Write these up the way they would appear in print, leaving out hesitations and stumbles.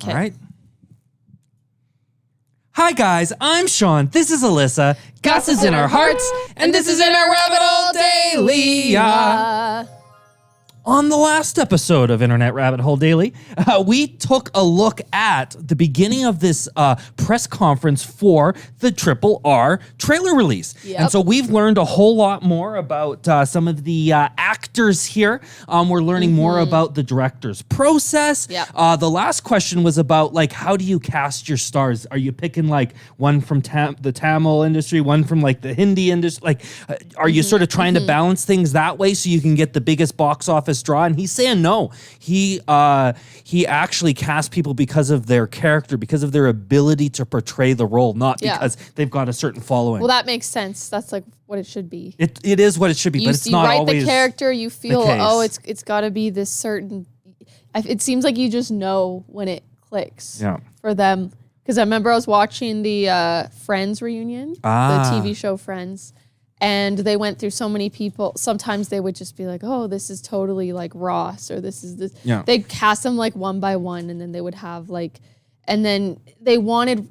Okay. All right. Hi, guys. I'm Sean. This is Alyssa. Gus is in our hearts, and this is in our Rabbit Hole Daily. On the last episode of Internet Rabbit Hole Daily, we took a look at the beginning of this press conference for the Triple R trailer release. Yep. And so we've learned a whole lot more about some of the actors here. We're learning more about the director's process. Yep. The last question was about, like, how do you cast your stars? Are you picking, like, one from the Tamil industry, one from, like, the Hindi industry? Like, are you sort of trying to balance things that way so you can get the biggest box office draw? And he's saying no. He actually cast people because of their character, because of their ability to portray the role, not because they've got a certain following. Well, that makes sense. That's like what it should be. It is what it should be, but it's not always the character. You feel, case. oh, it's got to be this certain. It seems like you just know when it clicks. Yeah. For them, because I remember I was watching the Friends reunion, the TV show Friends. And they went through so many people. Sometimes they would just be like, oh, this is totally like Ross, or this is this. Yeah. They'd cast them like one by one, and then they would have like, and then they wanted,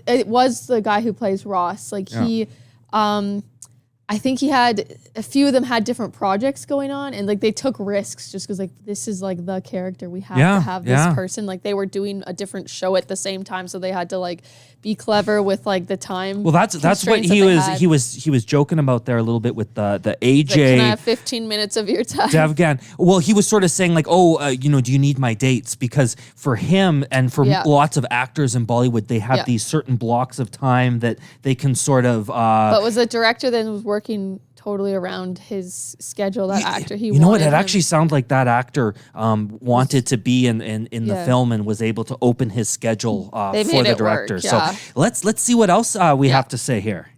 it was the guy who plays Ross. Like he, I think he had, a few of them had different projects going on, and like they took risks just because like this is like the character, we have to have this person. Like they were doing a different show at the same time, so they had to like be clever with like the time. Well, that's what he was joking about there a little bit with the AJ. Like, can I have 15 minutes of your time? Devgan. Well, he was sort of saying like, do you need my dates? Because for him and for lots of actors in Bollywood, they have these certain blocks of time that they can sort of. But was the director then was working totally around his schedule? That actor, you know what? It actually sounded like that actor wanted to be in the film and was able to open his schedule for the director. So let's see what else we have to say here.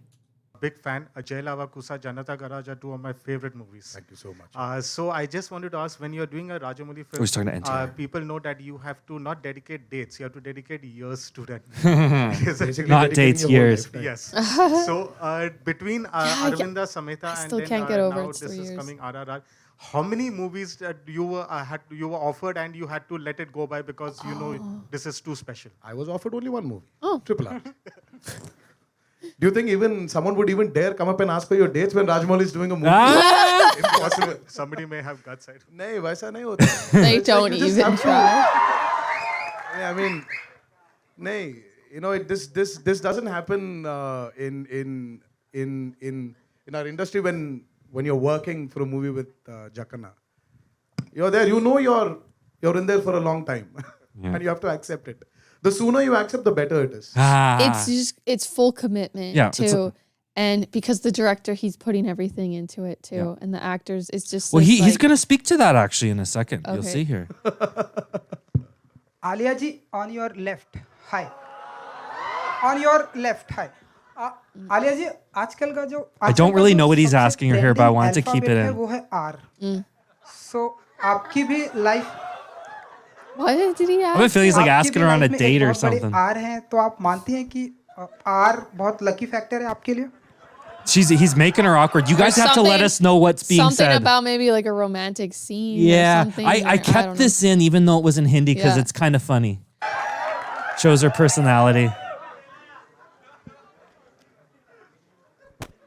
Big fan. Jai Lava Kusa, Janata Garage are two of my favorite movies. Thank you so much. So I just wanted to ask, when you're doing a Rajamouli film, We're starting to enter. people know that you have to not dedicate dates, you have to dedicate years to that. Basically Not dates, dedicating your whole years. lifetime. Yes. So between Arvinda Sameta and still then can't get over now it's this 3 is years. coming RRR, how many movies that you were offered and you had to let it go by because you know this is too special? I was offered only one movie. Oh. Triple R. Do you think even someone would even dare come up and ask for your dates when Rajamouli is doing a movie? Impossible. Somebody may have guts. नहीं वैसा नहीं होता. They don't you just even have to- try. I mean, नहीं. You know, this doesn't happen in our industry when you're working for a movie with Jackana. You're there. You know you're in there for a long time, and you have to accept it. The sooner you accept, the better it is. It's full commitment too. And because the director, he's putting everything into it too. And the actors, it's just He's going to speak to that actually in a second. You'll see here. Alia ji, on your left. Hi. On your left. Hi. Alia ji, आजकल का जो I don't really know what he's asking her here, but I wanted to keep it in. वो है R. So आपकी भी life. What did he I have ask? a feeling he's like आपकी asking भी her on a life में date एक or बहुत बड़े something. R हैं, तो आप मानते हैं कि R बहुत lucky factor है आपके लिए? He's making her awkward. You guys have to let us know what's being something said. about maybe like a romantic scene. Yeah, or something, I or don't kept know. this in even though it was in Hindi because Yeah. it's kind of funny. Shows her personality.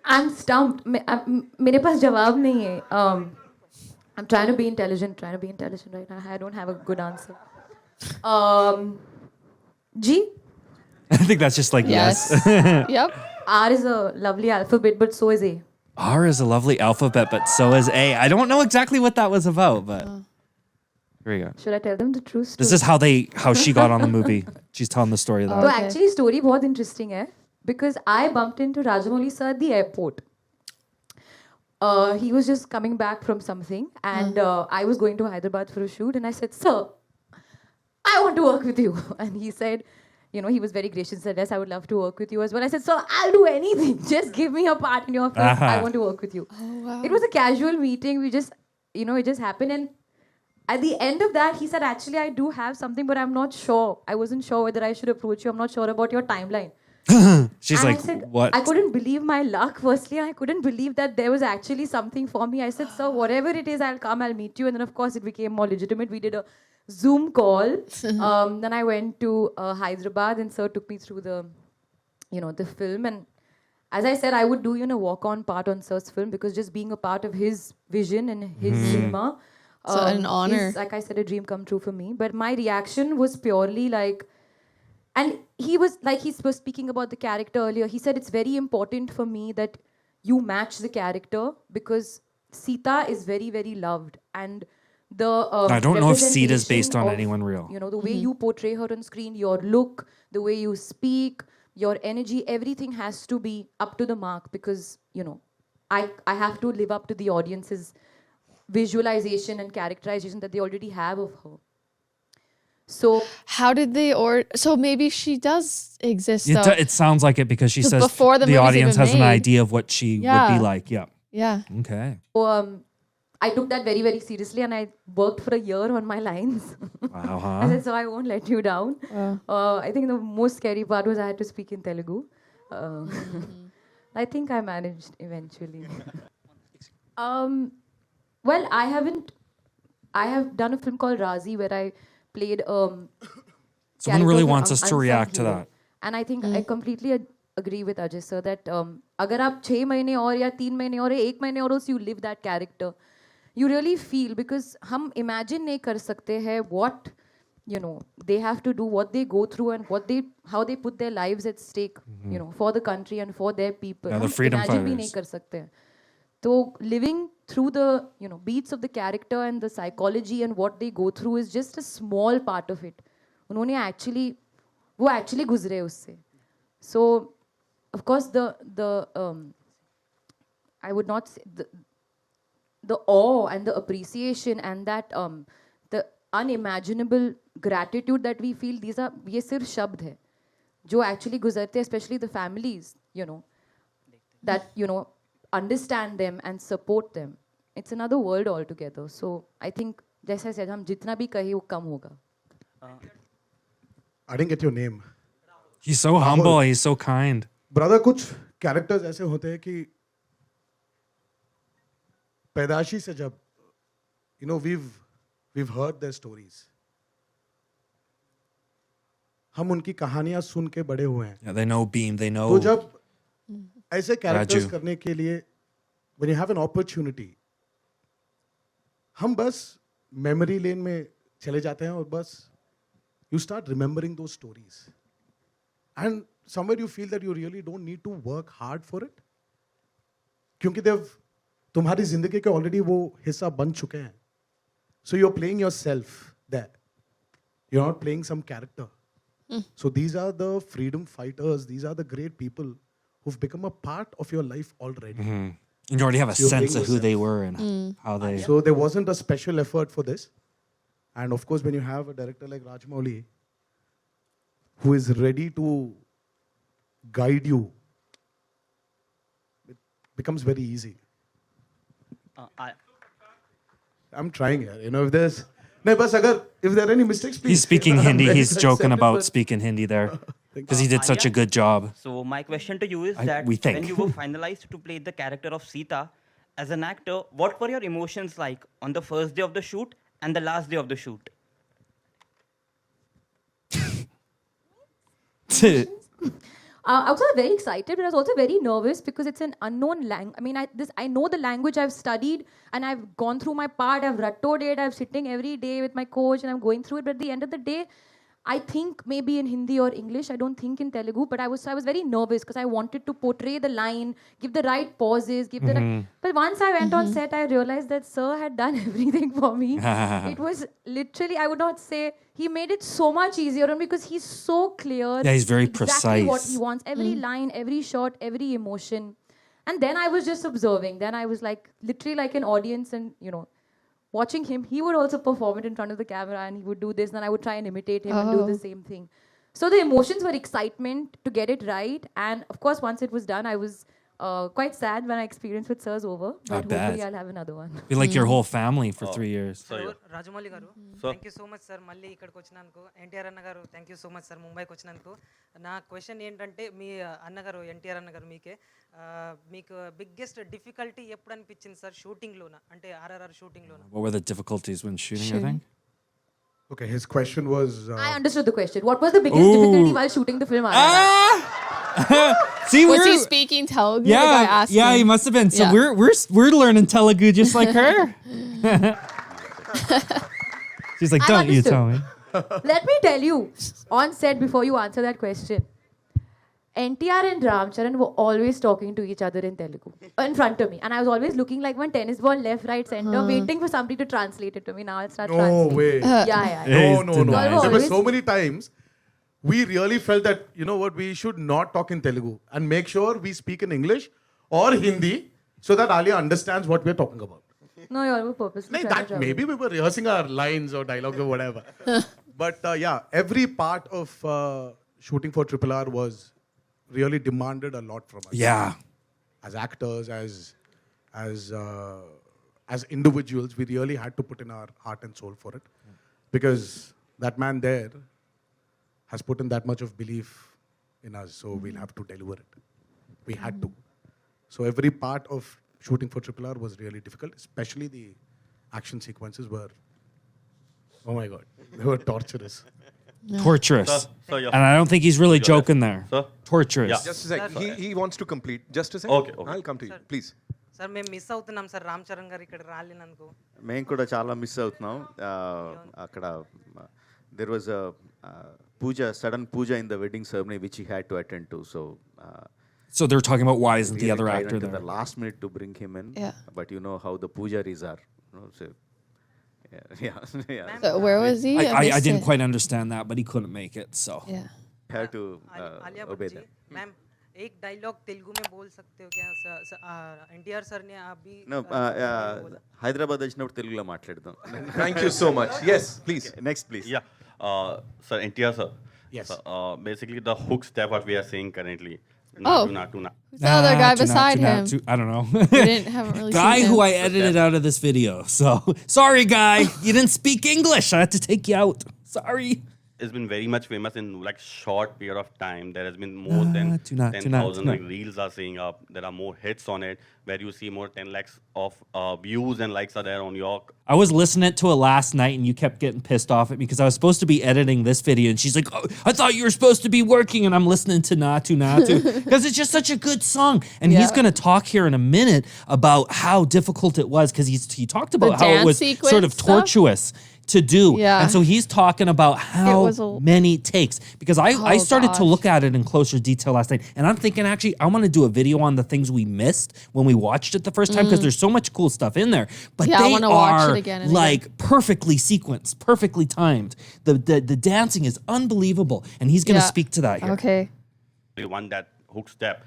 I'm stumped. मेरे पास जवाब नहीं है. I'm trying to be intelligent right now. I don't have a good answer. G? I think that's just like yes. Yep. R is a lovely alphabet, but so is A. R is a lovely alphabet, but so is A. I don't know exactly what that was about, but here we go. Should I tell them the true story? This is how she got on the movie. She's telling the story of that. So actually story बहुत interesting है because I bumped into Rajamouli sir at the airport. He was just coming back from something and I was going to Hyderabad for a shoot and I said, sir, I want to work with you. And he said, you know, he was very gracious and said, yes, I would love to work with you as well. I said, sir, I'll do anything. Just give me a part in your film. I want to work with you. Oh, wow. It was a casual meeting. We just, you know, it just happened. And at the end of that, he said, actually, I do have something, but I'm not sure. I wasn't sure whether I should approach you. I'm not sure about your timeline. She's And like, I said, what? I couldn't believe my luck, firstly. I couldn't believe that there was actually something for me. I said, sir, whatever it is, I'll come, I'll meet you. And then, of course, it became more legitimate. We did a Zoom call. Then I went to Hyderabad, and sir took me through the film. And as I said, I would do walk-on part on sir's film, because just being a part of his vision and his cinema, So an honor. is, like I said, a dream come true for me. But my reaction was purely like, and he was speaking about the character earlier. He said it's very important for me that you match the character, because Sita is very, very loved, and the I don't know if Sita is based on representation of, anyone real. the way you portray her on screen, your look, the way you speak, your energy, everything has to be up to the mark, because I have to live up to the audience's visualization and characterization that they already have of her. So How did they so maybe she does exist It, though. it sounds like it because she 'Cause says before the the movie's audience even has an made. idea of what she would Yeah. be like. Yeah. Yeah. Okay. I took that very, very seriously, and I worked for a year on my lines. Wow. I Huh? said, so I won't let you down. I think the most scary part was I had to speak in Telugu. I think I managed eventually. Well, I have done a film called Razi, where I played Someone character really of an wants us to unsung react to hero. that. And I think I completely agree with Ajay sir that अगर आप 6 महीने और या 3 महीने और 1 महीने और you live that character, you really feel, because हम imagine नहीं कर सकते हैं what they have to do, what they go through, and how they put their lives at stake, for the country and for their people. Yeah, the हम freedom imagine भी fighters. नहीं कर सकते हैं. So living through the beats of the character and the psychology and what they go through is just a small part of it. उन्होंने वो actually गुजरे उससे. So of course the I would not say the awe and the appreciation and that the unimaginable gratitude that we feel, ये सिर्फ शब्द है जो actually गुजरते, especially the families that understand them and support them. It's another world altogether. So I think, जैसे I said, हम जितना भी कहे वो कम होगा. I didn't get your name. He's so humble. He's so kind. Brother, कुछ characters ऐसे होते हैं कि पैदाशी से जब we've heard their stories, हम उनकी कहानियां सुन के बड़े हुए हैं. Yeah, they know Beam. They know. तो जब ऐसे कैरेक्टर्स Raju. करने के लिए when you have an opportunity, हम बस मेमोरी लेन में चले जाते हैं और बस you start remembering those stories, and somewhere you feel that you really don't need to work hard for it, क्योंकि तुम्हारी जिंदगी के ऑलरेडी वो हिस्सा बन चुके हैं. So you're playing yourself there. You're not playing some character. So these are the freedom fighters. These are the great people who've become a part of your life already. And you already have a You're sense playing of who they yourself. were and how they. So there wasn't a special effort for this. And of course, when you have a director like Rajamouli, who is ready to guide you, it becomes very easy. I'm trying here. If there's... No, but if there are any mistakes, please. He's speaking I'm Hindi. ready He's to joking accept it, about but- speaking Hindi there Thank because he did such a good job. So my question to you is that we think. when you were finalized to play the character of Sita, as an actor, what were your emotions like on the first day of the shoot and the last day of the shoot? I was also very excited, but I was also very nervous because it's an unknown language. I mean, I know the language. I've studied and I've gone through my part. I've rattoed it. I'm sitting every day with my coach and I'm going through it. But at the end of the day, I think maybe in Hindi or English. I don't think in Telugu. But I was very nervous because I wanted to portray the line, give the right pauses, give the right. But once I went on set, I realized that Sir had done everything for me. It was literally, I would not say, he made it so much easier on me because he's so clear. Yeah, he's very exactly what precise. he wants. Every line, every shot, every emotion. And then I was just observing. Then I was like, literally like an audience and, watching him. He would also perform it in front of the camera and he would do this. And I would try and imitate him and do the same thing. So the emotions were excitement to get it right. And of course, once it was done, I was quite sad when I experienced with Sir's over. But bet. hopefully I'll have another one. Be like your whole family for 3 years. Rajamouli గారు thank you so much sir మళ్ళీ ఇక్కడికి వచ్చినందుకు. ఎన్టీఆర్ అన్న గారు thank you so much sir ముంబైకి వచ్చినందుకు. నా question ఏంటంటే మీ అన్నగారు ఎన్టీఆర్ అన్న గారు మీకు బిగ్గెస్ట్ డిఫికల్టీ ఎప్పుడు అనిపించింది సార్ షూటింగ్లోన, అంటే RRR షూటింగ్లోన? What were the difficulties when shooting, I think? Okay, his question was. I understood the question. What was the biggest difficulty while shooting the film? See, Was he speaking Telugu? The guy asking? yeah, he must have been. So Yeah. we're learning Telugu just like her. She's like, I don't you understood. tell me. Let me tell you, on set before you answer that question, NTR and Ram Charan were always talking to each other in Telugu in front of me. And I was always looking like one tennis ball left, right, center, waiting for somebody to translate it to me. Now I'll start No translating. way. Yeah. No. denied. There were Always- so many times we really felt that, you know what, we should not talk in Telugu and make sure we speak in English or Hindi so that Alia understands what we're talking about. No, you all were purposely Like trying to that, trouble maybe we were rehearsing our lines or dialogues or whatever. But yeah, every part of shooting for Triple R was really demanded a lot from us. Yeah. As actors, as individuals, we really had to put in our heart and soul for it, because that man there has put in that much of belief in us. So we'll have to deliver it. We had to. So every part of shooting for Triple R was really difficult, especially the action sequences were. Oh my God, they were torturous. Torturous. Sir, yeah. And I don't think he's really joking there. Sir? Torturous. Yeah. Just a sec. He wants to complete. Just a sec. Okay. I'll come to you. Please. Sir మేము miss అవుతున్నాం sir Ram Charan garu ఇక్కడ రాలేనందుకు. మేము కూడా చాలా miss అవుతున్నాం అక్కడ there was puja sudden puja in the wedding ceremony which he had to attend to so So they're talking about why isn't the other actor the there? last minute to bring him in. Yeah. But you know how the pujaris are, so yeah. So where was he? I missed didn't it. quite understand that, but he couldn't make it. So Yeah. Have to Alia obey Bhatt ji, them. Ma'am एक dialogue Telugu में बोल सकते हो क्या? NTR sir ने अभी No, Hyderabad వచ్చినప్పుడు తెలుగులో మాట్లాడదాం. Thank you so much. Yes, please. Next, please. Yeah. Sir, NTR sir. Yes. So, basically, the hook step what we are saying currently. Oh. Natuna. Who's the other guy beside him? I don't know. Haven't really Guy seen who him. I edited out of this video. So sorry, guy, you didn't speak English. I had to take you out. Sorry. It's been very much famous in like short period of time. There has been more than tonight. 10,000 like reels are saying up. There are more hits on it where you see more 10 lakhs of views and likes are there on your. I was listening to it last night and you kept getting pissed off at me because I was supposed to be editing this video and she's like, oh, I thought you were supposed to be working, and I'm listening to Natu Natu because it's just such a good song. And he's Yeah. going to talk here in a minute about how difficult it was because he talked about how it dance was sequence sort of stuff? tortuous to do. Yeah. And so he's talking about how was a- many takes, because I Oh, started to gosh. look at it in closer detail last night, and I'm thinking actually I want to do a video on the things we missed when we watched it the first time because there's so much cool stuff in there. But Yeah, I they wanna watch are it again and like perfectly sequenced, perfectly timed. The dancing is unbelievable, and he's going to Yeah. speak to that here. Okay. We won that hook step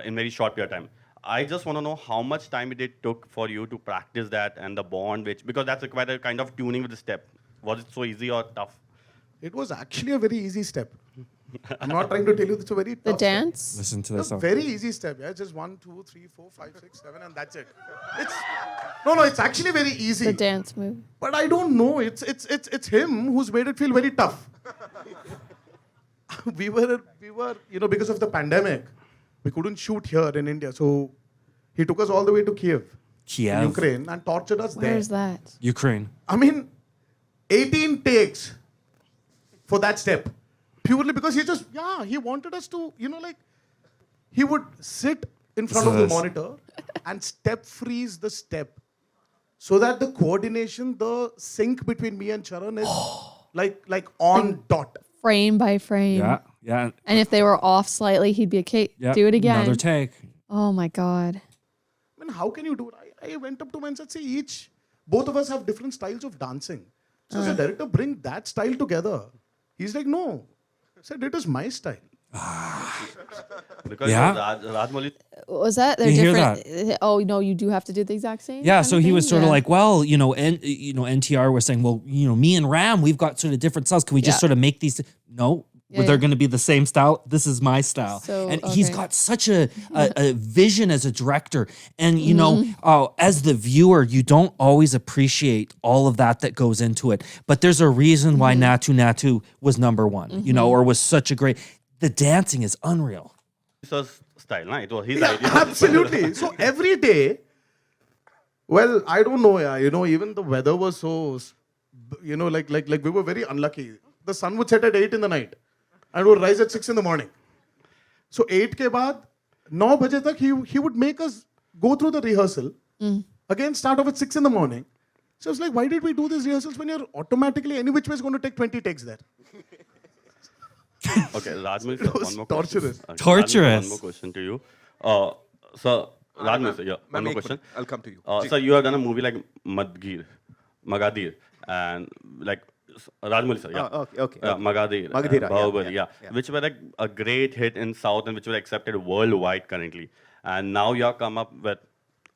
in very short period of time. I just want to know how much time it took for you to practice that and the bond, which because that's quite a kind of tuning with the step. Was it so easy or tough? It was actually a very easy step. I'm not trying to tell you it's a very The tough dance? Listen to step. this. It's a very easy step. Yeah, just 1, 2, 3, 4, 5, 6, 7, and that's it. It's no, it's actually very easy. The dance move. But I don't know. It's him who's made it feel very tough. we were because of the pandemic, we couldn't shoot here in India, so he took us all the way to Kiev, Kiev, Ukraine, and tortured us Where's there. that? Ukraine. I mean, 18 takes for that step, purely because he wanted us to, he would sit in front of the monitor and step freeze the step so that the coordination, the sync between me and Charan is like on dot. Frame by frame. Yeah. And if they were off slightly, he'd be okay. Yeah. Do it again. Another take. Oh my God. I mean, how can you do it? I went up to him and said, see, both of us have different styles of dancing. So I said, director, bring that style together. He's like, no. I said, it is my style. Because Yeah. Rajmouli Was that? They're You hear different. Oh, no, you do have to do the exact same? Yeah, kind so of he was thing? sort of Yeah. like, well, NTR was saying, well, me and Ram, we've got sort of different styles. Can we just Yeah. sort of make these? No, Yeah, they're yeah. going to be the same style. This is my style. So, and he's okay. got such a vision as a director. And, Mm-hmm. as the viewer, you don't always appreciate all of that goes into it. But there's a reason why Mm-hmm. Natu Natu was number one, or was such a great. The dancing is unreal. sir's style, na? It was his Yeah, idea. absolutely. So every day, well, I don't know, even the weather was so you know, like we were very unlucky. The sun would set at 8 in the night and would rise at 6 in the morning. So 8 ke baad, 9 baje tak he would make us go through the rehearsal. Again, start off at 6 in the morning. So I was like, why did we do these rehearsals when you're automatically any which way is going to take 20 takes there? Okay, Rajmul sir, one more torturous. question. Torturous. One more question to you. Sir, Rajmul sir, yeah, one more question. I'll come to you. Sir, you have done a movie like Magadir, and like Rajmul sir, yeah. Okay. Magadir, Magadhira, Bahubali, yeah. which were like a great hit in South and which were accepted worldwide currently. And now you have come up with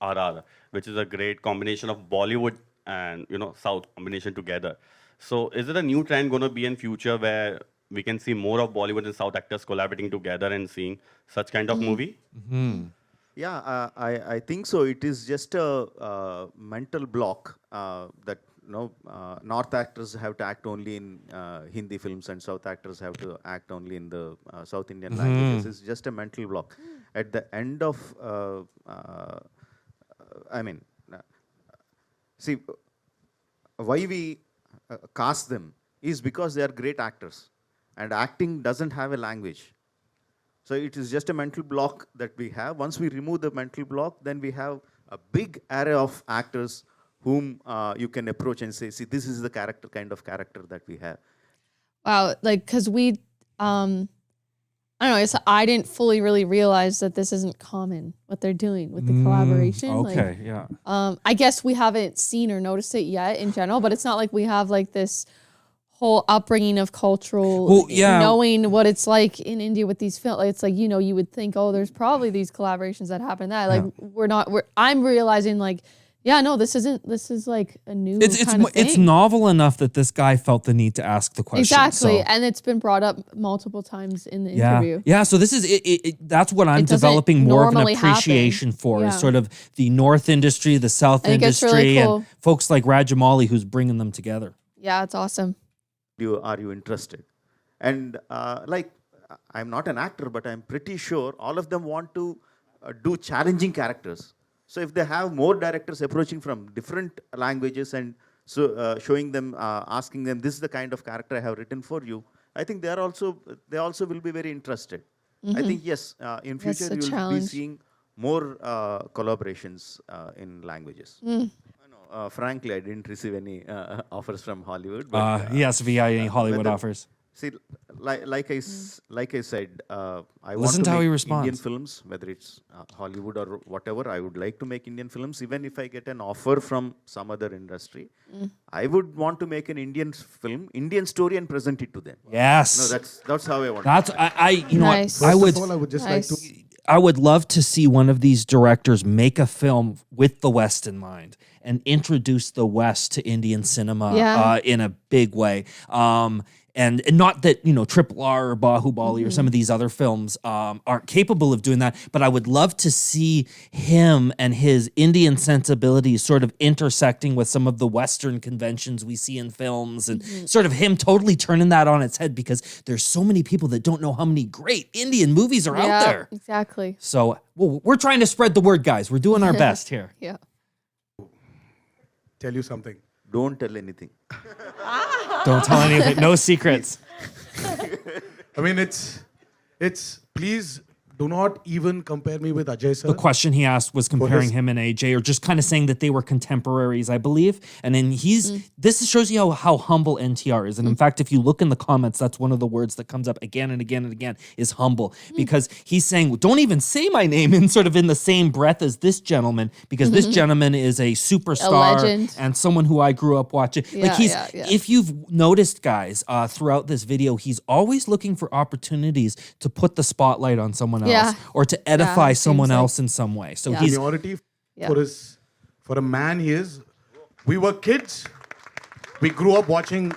RR, which is a great combination of Bollywood and South combination together. So is it a new trend going to be in future where we can see more of Bollywood and South actors collaborating together and seeing such kind of movie? Yeah, I think so. It is just a mental block that North actors have to act only in Hindi films and South actors have to act only in the South Indian languages. It's just a mental block. At the end of, see, why we cast them is because they are great actors. And acting doesn't have a language. So it is just a mental block that we have. Once we remove the mental block, then we have a big array of actors whom you can approach and say, see, this is the kind of character that we have. Wow, like, because we, I don't know, I didn't fully really realize that this isn't common, what they're doing with the collaboration. Okay, like, yeah. I guess we haven't seen or noticed it yet in general, but it's not like we have like this whole upbringing of cultural, knowing what it's like in India with these films. It's like, you would think, oh, there's probably these collaborations that happen. I'm realizing like, this is like a new kind of thing. It's novel enough that this guy felt the need to ask the question. Exactly. So. And it's been brought up multiple times in the interview. Yeah. So this is that's what I'm developing more of an appreciation for is sort of the North industry, the South industry, really cool. and folks like Rajamouli who's bringing them together. Yeah, it's awesome. Are you interested? And I'm not an actor, but I'm pretty sure all of them want to do challenging characters. So if they have more directors approaching from different languages and showing them, asking them, this is the kind of character I have written for you, I think they also will be very interested. I think, yes, in future you will be seeing more collaborations in languages. Frankly, I didn't receive any offers from Hollywood. But, yes, via any Hollywood offers. See, like I said, I Listen want to how he make responds. Indian films, whether it's Hollywood or whatever. I would like to make Indian films. Even if I get an offer from some other industry, I would want to make an Indian film, Indian story, and present it to them. Yes, that's how I want. That's Nice. I would. First of all, I would just like to. I would love to see one of these directors make a film with the West in mind and introduce the West to Indian cinema in a big way. And not that, Triple R or Bahubali or some of these other films aren't capable of doing that, but I would love to see him and his Indian sensibilities sort of intersecting with some of the Western conventions we see in films and sort of him totally turning that on its head because there's so many people that don't know how many great Indian movies are out there. Exactly. So we're trying to spread the word, guys. We're doing our best here. Yeah. Tell you something. Don't tell anything. Don't tell anything. No secrets. I mean, it's please do not even compare me with Ajay sir. The question he asked was comparing him and AJ, or just kind of saying that they were contemporaries, I believe. And then this shows you how humble NTR is. And in fact, if you look in the comments, that's one of the words that comes up again and again and again is humble. Because he's saying, well, don't even say my name in the same breath as this gentleman, because this gentleman is a superstar and someone who I grew up watching. If you've noticed, guys, throughout this video, he's always looking for opportunities to put the spotlight on someone else or to edify someone else in some way. So he's seniority for a man he is. We were kids. We grew up watching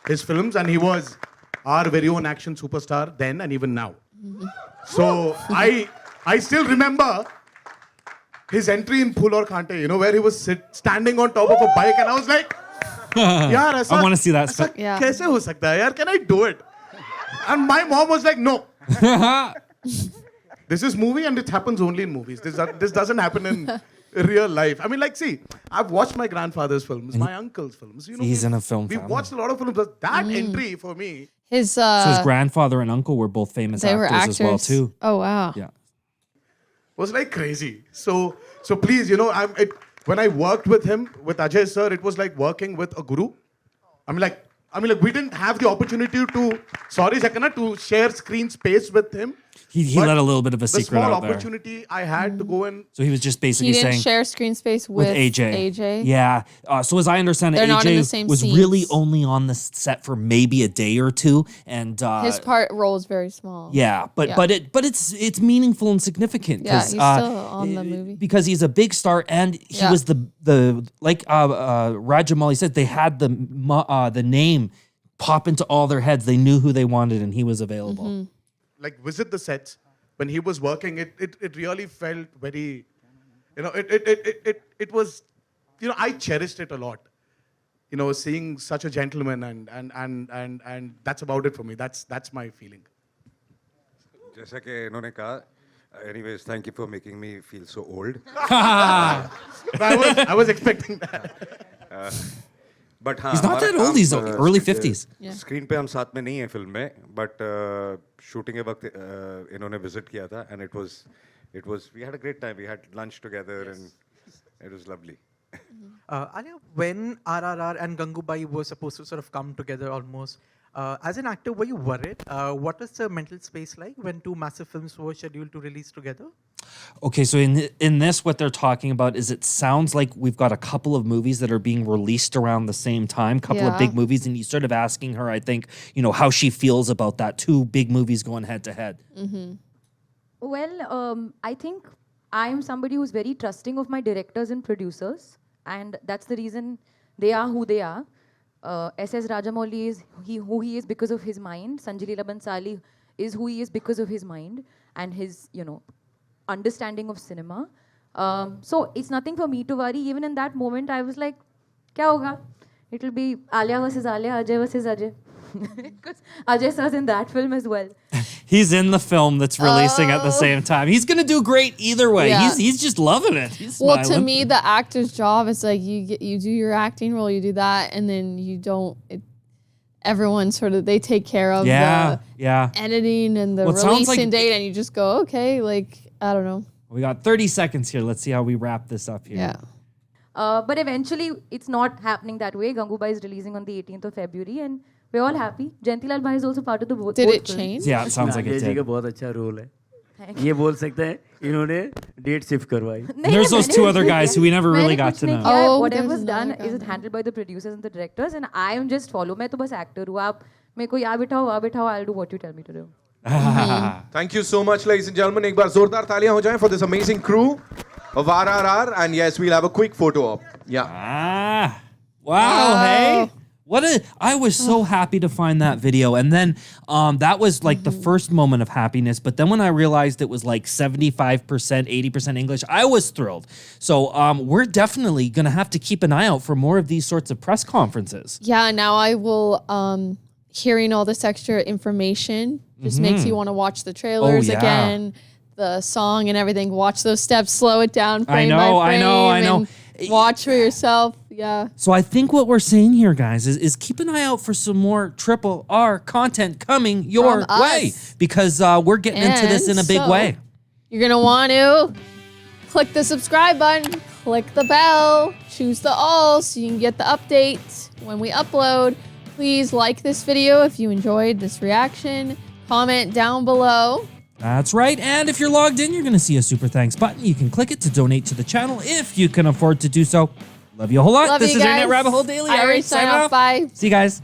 his films and he was our very own action superstar then and even now. So I still remember his entry in Phul Aur Khante, where he was standing on top of a bike and I was like, yaar, aisa, I want to see that. Kaise ho sakta hai, yaar? Can I do it? And my mom was like, no. This is movie and it happens only in movies. This doesn't happen in real life. I mean, like, see, I've watched my grandfather's films, my uncle's films. You know, He's in a film We've family. watched a lot of films, but that entry for me. His So his grandfather and uncle were both famous they were actors as well actors. too. Oh wow. Yeah. Was like crazy. So please, you know, when I worked with him, with Ajay sir, it was like working with a guru. I mean, like we didn't have the opportunity to, sorry, Jackana, to share screen space with him. He But let a little bit of a the secret small out there. opportunity I had to go and So he was just He basically didn't saying share screen space with with AJ. Yeah. So as I understand it, They're not in the AJ same was really scenes. only on the set for maybe a day or two, and His role is very small. yeah, but it's meaningful and significant Yeah, because he's still on the movie. because he's a big star and he Yeah. was the like Rajamouli said, they had the name pop into all their heads. They knew who they wanted and he was available. Mm-hmm. like visit the sets when he was working. It really felt very, you know, it was, you know, I cherished it a lot. You know, seeing such a gentleman and that's about it for me. That's my feeling. जैसा कि इन्होंने कहा, anyways, thank you for making me feel so old. I was expecting that. But हाँ, He's not that old. He's early 50s. Yeah. Screen पे हम साथ में नहीं हैं फिल्म में, but शूटिंग के वक्त इन्होंने विजिट किया था, and it was we had a great time. We had lunch together and it was lovely. Alia, when RRR and Gangubai were supposed to sort of come together almost, as an actor, were you worried? What was the mental space like when two massive films were scheduled to release together? Okay, so in this, what they're talking about is it sounds like we've got a couple of movies that are being released around the same time, couple of Yeah. big movies, and he's sort of asking her, I think, you know, how she feels about that, two big movies going head to head. Well, I think I'm somebody who's very trusting of my directors and producers, and that's the reason they are who they are. S.S. Rajamouli is who he is because of his mind. Sanjay Leela Bhansali is who he is because of his mind and his, you know, understanding of cinema. So it's nothing for me to worry. Even in that moment, I was like, kya hoga? It'll be Alia versus Alia, Ajay versus Ajay. Because Ajay sir's in that film as well. He's in the film that's releasing at the same time. He's gonna do great either way. Yeah. He's just loving it. He's Well, to smiling. me, the actor's job is like you do your acting role, you do that, and then you don't. Everyone sort of they take care of yeah, the yeah. editing and the Well, it sounds releasing like- date, and you just go, okay, like I don't know. We got 30 seconds here. Let's see how we wrap this up here. Yeah. But eventually, it's not happening that way. Gangubai is releasing on the 18th of February, and we're all happy. Jayantilal Bhai is also part of the both. Did both it films. change? Yeah, it sounds like it Ajay ji का did. बहुत अच्छा role है. ये बोल सकते हैं इन्होंने date shift करवाई. And there's those two other guys who we never really got to know. Oh, Whatever's there's done another is guy. handled by the producers and the directors, and I am just follow. मैं तो बस actor हूँ. आप मेरे को यहाँ बिठाओ, वहाँ बिठाओ. I'll do what you tell me to do. Thank you so much, ladies and gentlemen. एक बार जोरदार तालियां हो जाएं for this amazing crew of RRR. And yes, we'll have a quick photo op. Yeah. Ah, wow, hey. I was so happy to find that video. And then that was like the first moment of happiness. But then when I realized it was like 75%, 80% English, I was thrilled. So we're definitely going to have to keep an eye out for more of these sorts of press conferences. Yeah, now I will. Hearing all this extra information just makes you want to watch the trailers yeah. again, the song and everything. Watch those steps, slow it down frame by know, I frame. know. and Watch for yourself. Yeah. So I think what we're saying here, guys, is keep an eye out for some more Triple R content coming your From way. us. Because we're getting into this in a big And so, way. You're going to want to click the subscribe button, click the bell, choose the all so you can get the updates when we upload. Please like this video if you enjoyed this reaction. Comment down below. That's right. And if you're logged in, you're going to see a super thanks button. You can click it to donate to the channel if you can afford to do so. Love you a whole lot. Love This you is guys. Internet Rabbit Hole Daily. I All right, already sign off. Bye. See you guys.